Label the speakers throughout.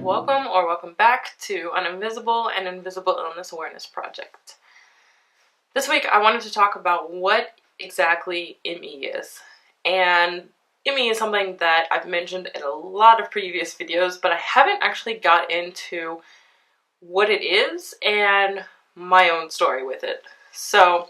Speaker 1: welcome or welcome back to an Invisible and Invisible Illness Awareness Project. This week I wanted to talk about what exactly ME is. And ME is something that I've mentioned in a lot of previous videos, but I haven't actually got into what it is and my own story with it. So,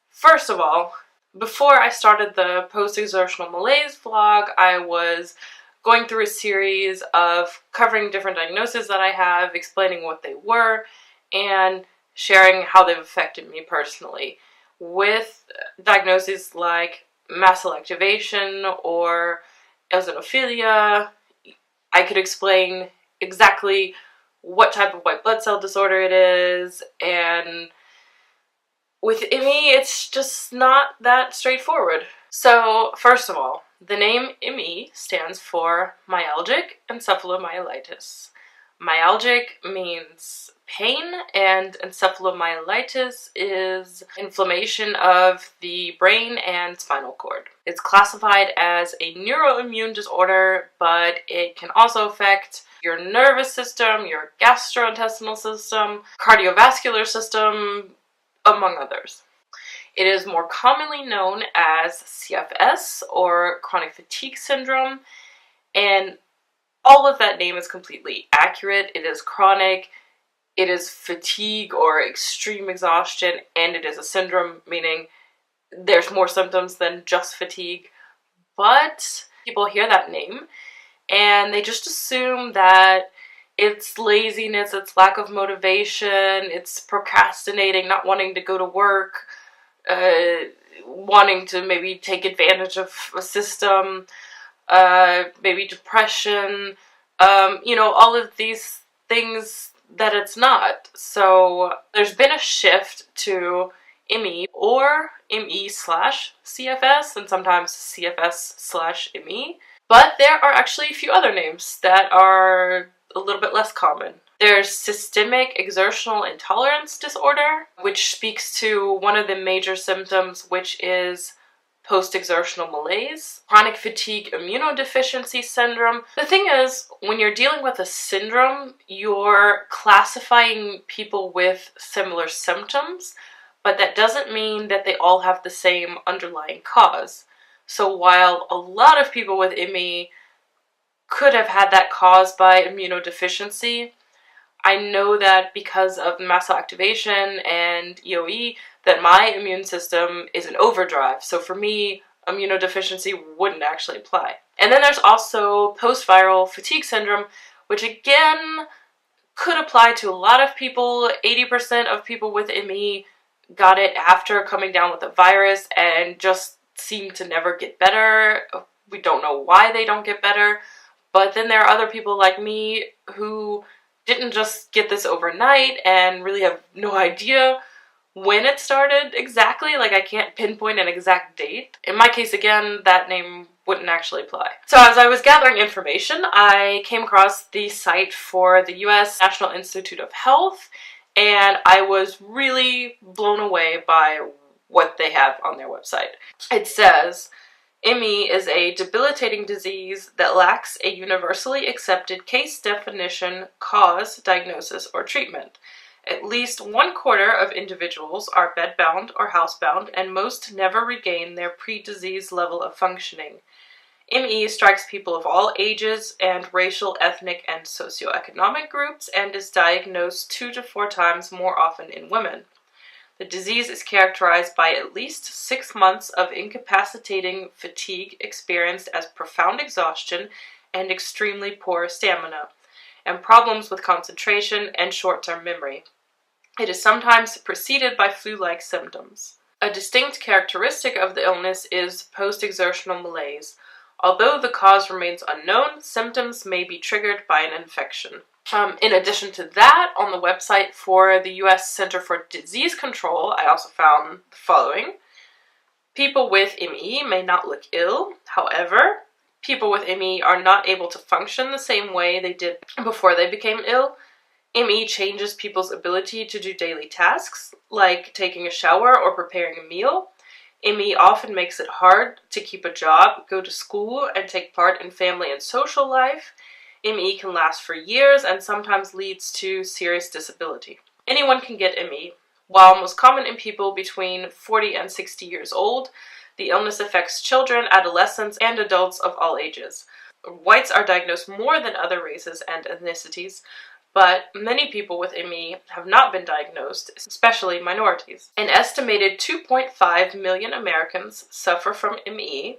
Speaker 1: first of all, before I started the post-exertional malaise vlog, I was going through a series of covering different diagnoses that I have, explaining what they were, and sharing how they've affected me personally. With diagnoses like mast cell activation or eosinophilia, I could explain exactly what type of white blood cell disorder it is, and with ME, it's just not that straightforward. So, first of all, the name ME stands for Myalgic Encephalomyelitis. Myalgic means pain, and encephalomyelitis is inflammation of the brain and spinal cord. It's classified as a neuro-immune disorder, but it can also affect your nervous system, your gastrointestinal system, cardiovascular system, among others. It is more commonly known as CFS, or chronic fatigue syndrome, and all of that name is completely accurate. It is chronic, it is fatigue or extreme exhaustion, and it is a syndrome, meaning there's more symptoms than just fatigue. But people hear that name and they just assume that it's laziness, it's lack of motivation, it's procrastinating, not wanting to go to work, wanting to maybe take advantage of a system, maybe depression, all of these things that it's not. So there's been a shift to ME or ME/CFS, and sometimes CFS/ME. But there are actually a few other names that are a little bit less common. There's systemic exertional intolerance disorder, which speaks to one of the major symptoms, which is post-exertional malaise. Chronic fatigue immunodeficiency syndrome. The thing is, when you're dealing with a syndrome, you're classifying people with similar symptoms, but that doesn't mean that they all have the same underlying cause. So while a lot of people with ME could have had that caused by immunodeficiency, I know that because of mast cell activation and EOE, that my immune system is in overdrive. So for me, immunodeficiency wouldn't actually apply. And then there's also post-viral fatigue syndrome, which again could apply to a lot of people. 80% of people with ME got it after coming down with a virus and just seem to never get better. We don't know why they don't get better. But then there are other people like me who didn't just get this overnight and really have no idea when it started exactly. Like, I can't pinpoint an exact date. In my case, again, that name wouldn't actually apply. So as I was gathering information, I came across the site for the US National Institute of Health, and I was really blown away by what they have on their website. It says, ME is a debilitating disease that lacks a universally accepted case definition, cause, diagnosis, or treatment. At least 1/4 of individuals are bedbound or housebound, and most never regain their pre-disease level of functioning. ME strikes people of all ages and racial, ethnic, and socioeconomic groups, and is diagnosed 2 to 4 times more often in women. The disease is characterized by at least 6 months of incapacitating fatigue experienced as profound exhaustion and extremely poor stamina, and problems with concentration and short-term memory. It is sometimes preceded by flu-like symptoms. A distinct characteristic of the illness is post-exertional malaise. Although the cause remains unknown, symptoms may be triggered by an infection. In addition to that, on the website for the US Center for Disease Control, I also found the following. People with ME may not look ill. However, people with ME are not able to function the same way they did before they became ill. ME changes people's ability to do daily tasks, like taking a shower or preparing a meal. ME often makes it hard to keep a job, go to school, and take part in family and social life. ME can last for years and sometimes leads to serious disability. Anyone can get ME. While most common in people between 40 and 60 years old, the illness affects children, adolescents, and adults of all ages. Whites are diagnosed more than other races and ethnicities, but many people with ME have not been diagnosed, especially minorities. An estimated 2.5 million Americans suffer from ME,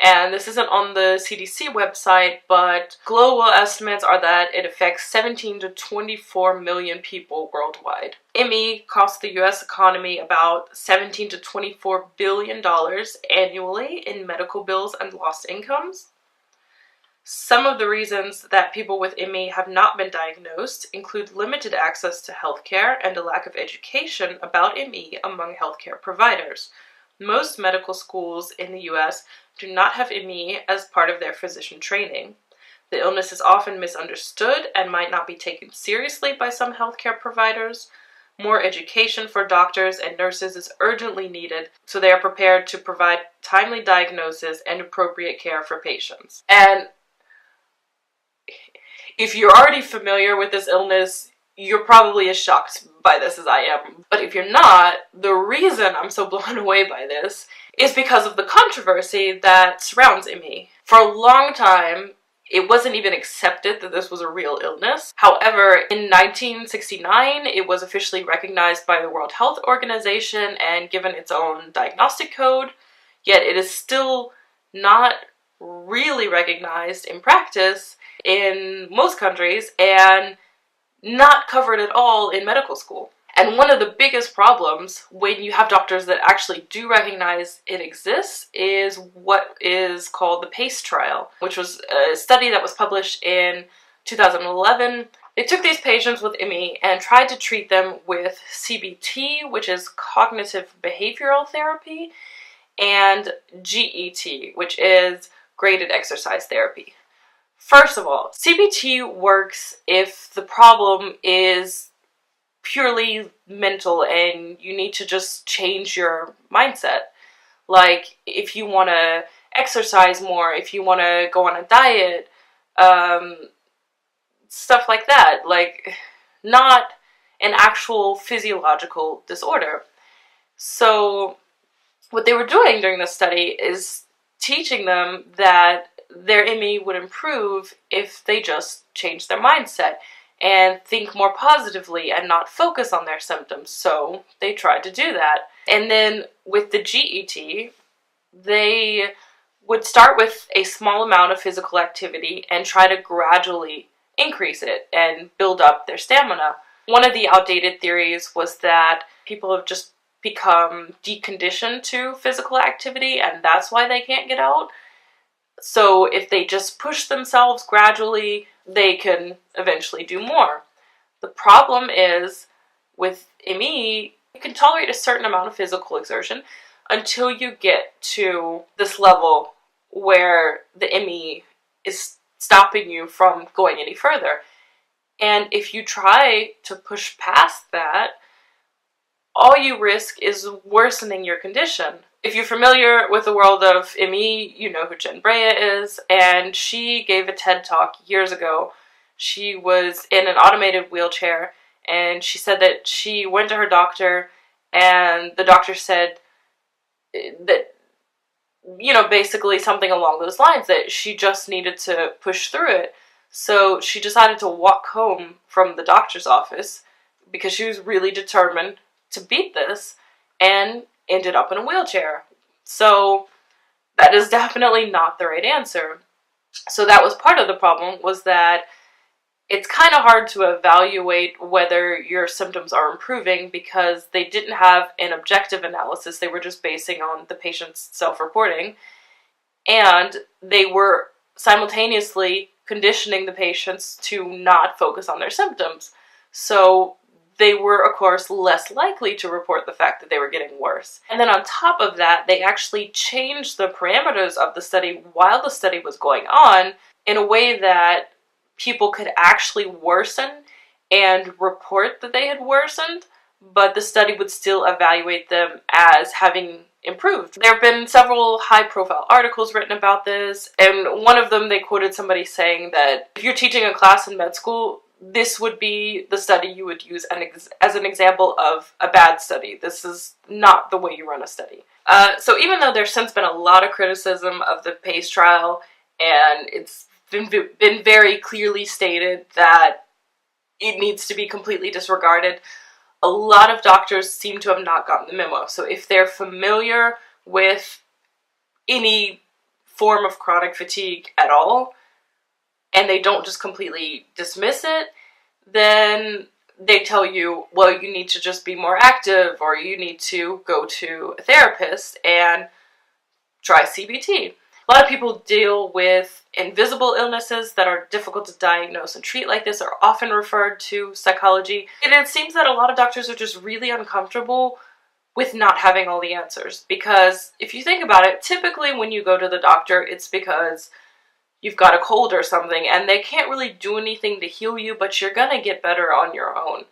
Speaker 1: and this isn't on the CDC website, but global estimates are that it affects 17 to 24 million people worldwide. ME costs the US economy about $17 to $24 billion annually in medical bills and lost incomes. Some of the reasons that people with ME have not been diagnosed include limited access to healthcare and a lack of education about ME among healthcare providers. Most medical schools in the US do not have ME as part of their physician training. The illness is often misunderstood and might not be taken seriously by some healthcare providers. More education for doctors and nurses is urgently needed so they are prepared to provide timely diagnosis and appropriate care for patients. And if you're already familiar with this illness, you're probably as shocked by this as I am. But if you're not, the reason I'm so blown away by this is because of the controversy that surrounds ME. For a long time, it wasn't even accepted that this was a real illness. However, in 1969, it was officially recognized by the World Health Organization and given its own diagnostic code, yet it is still not really recognized in practice in most countries and not covered at all in medical school. And one of the biggest problems when you have doctors that actually do recognize it exists is what is called the PACE trial, which was a study that was published in 2011. They took these patients with ME and tried to treat them with CBT, which is cognitive behavioral therapy, and GET, which is graded exercise therapy. First of all, CBT works if the problem is purely mental and you need to just change your mindset. Like, if you want to exercise more, if you want to go on a diet, stuff like that. Like, not an actual physiological disorder. So what they were doing during this study is teaching them that their ME would improve if they just changed their mindset and think more positively and not focus on their symptoms. So they tried to do that. And then with the GET, they would start with a small amount of physical activity and try to gradually increase it and build up their stamina. One of the outdated theories was that people have just become deconditioned to physical activity and that's why they can't get out. So if they just push themselves gradually, they can eventually do more. The problem is, with ME, you can tolerate a certain amount of physical exertion until you get to this level where the ME is stopping you from going any further. And if you try to push past that, all you risk is worsening your condition. If you're familiar with the world of ME, you know who Jen Brea is, and she gave a TED Talk years ago. She was in an automated wheelchair, and she said that she went to her doctor, and the doctor said that, basically something along those lines, that she just needed to push through it. So she decided to walk home from the doctor's office because she was really determined to beat this, and ended up in a wheelchair. So that is definitely not the right answer. So that was part of the problem, was that it's kind of hard to evaluate whether your symptoms are improving because they didn't have an objective analysis. They were just basing on the patient's self-reporting. And they were simultaneously conditioning the patients to not focus on their symptoms. So they were, of course, less likely to report the fact that they were getting worse. And then on top of that, they actually changed the parameters of the study while the study was going on in a way that people could actually worsen and report that they had worsened, but the study would still evaluate them as having improved. There have been several high-profile articles written about this, and one of them they quoted somebody saying that if you're teaching a class in med school, this would be the study you would use as an example of a bad study. This is not the way you run a study. So even though there's since been a lot of criticism of the PACE trial, and it's been very clearly stated that it needs to be completely disregarded, a lot of doctors seem to have not gotten the memo. So if they're familiar with any form of chronic fatigue at all, and they don't just completely dismiss it, then they tell you, well, you need to just be more active, or you need to go to a therapist and try CBT. A lot of people deal with invisible illnesses that are difficult to diagnose and treat like this, are often referred to psychology. And it seems that a lot of doctors are just really uncomfortable with not having all the answers. Because if you think about it, typically when you go to the doctor, it's because you've got a cold or something, and they can't really do anything to heal you, but you're gonna get better on your own.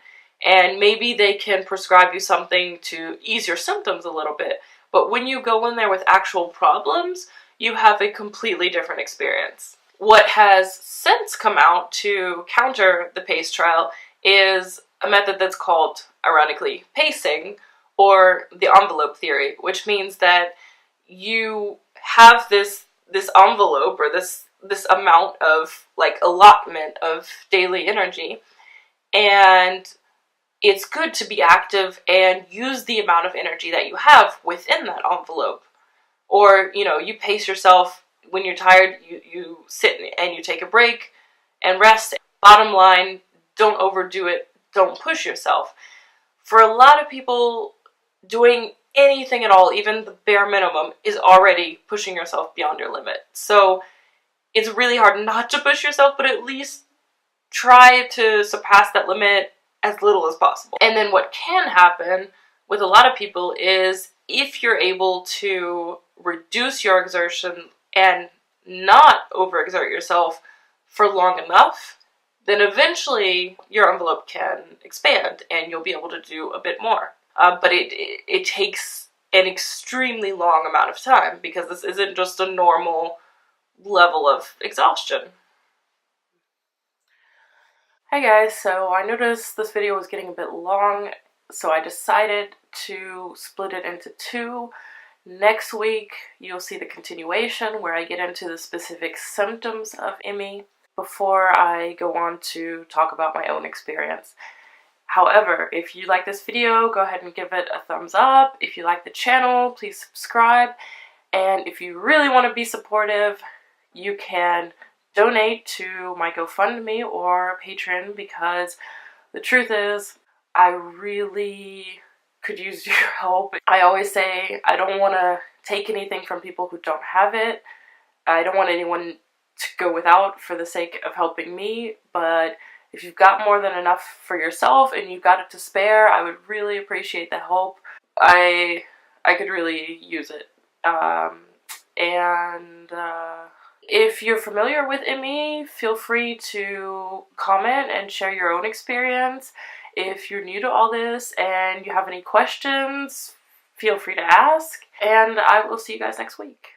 Speaker 1: And maybe they can prescribe you something to ease your symptoms a little bit. But when you go in there with actual problems, you have a completely different experience. What has since come out to counter the PACE trial is a method that's called, ironically, pacing, or the envelope theory, which means that you have this envelope, or this amount of, like, allotment of daily energy, and it's good to be active and use the amount of energy that you have within that envelope. Or, you know, you pace yourself when you're tired, you sit and you take a break and rest. Bottom line, don't overdo it, don't push yourself. For a lot of people, doing anything at all, even the bare minimum, is already pushing yourself beyond your limit. So it's really hard not to push yourself, but at least try to surpass that limit as little as possible. And then what can happen with a lot of people is, if you're able to reduce your exertion and not overexert yourself for long enough, then eventually your envelope can expand and you'll be able to do a bit more. But it takes an extremely long amount of time, because this isn't just a normal level of exhaustion. Hi guys, so I noticed this video was getting a bit long, so I decided to split it into two. Next week, you'll see the continuation where I get into the specific symptoms of ME before I go on to talk about my own experience. However, if you like this video, go ahead and give it a thumbs up. If you like the channel, please subscribe. And if you really want to be supportive, you can donate to my GoFundMe or Patron, because the truth is, I really could use your help. I always say I don't want to take anything from people who don't have it. I don't want anyone to go without for the sake of helping me, but if you've got more than enough for yourself and you've got it to spare, I would really appreciate the help. I could really use it. If you're familiar with ME, feel free to comment and share your own experience. If you're new to all this and you have any questions, feel free to ask, and I will see you guys next week.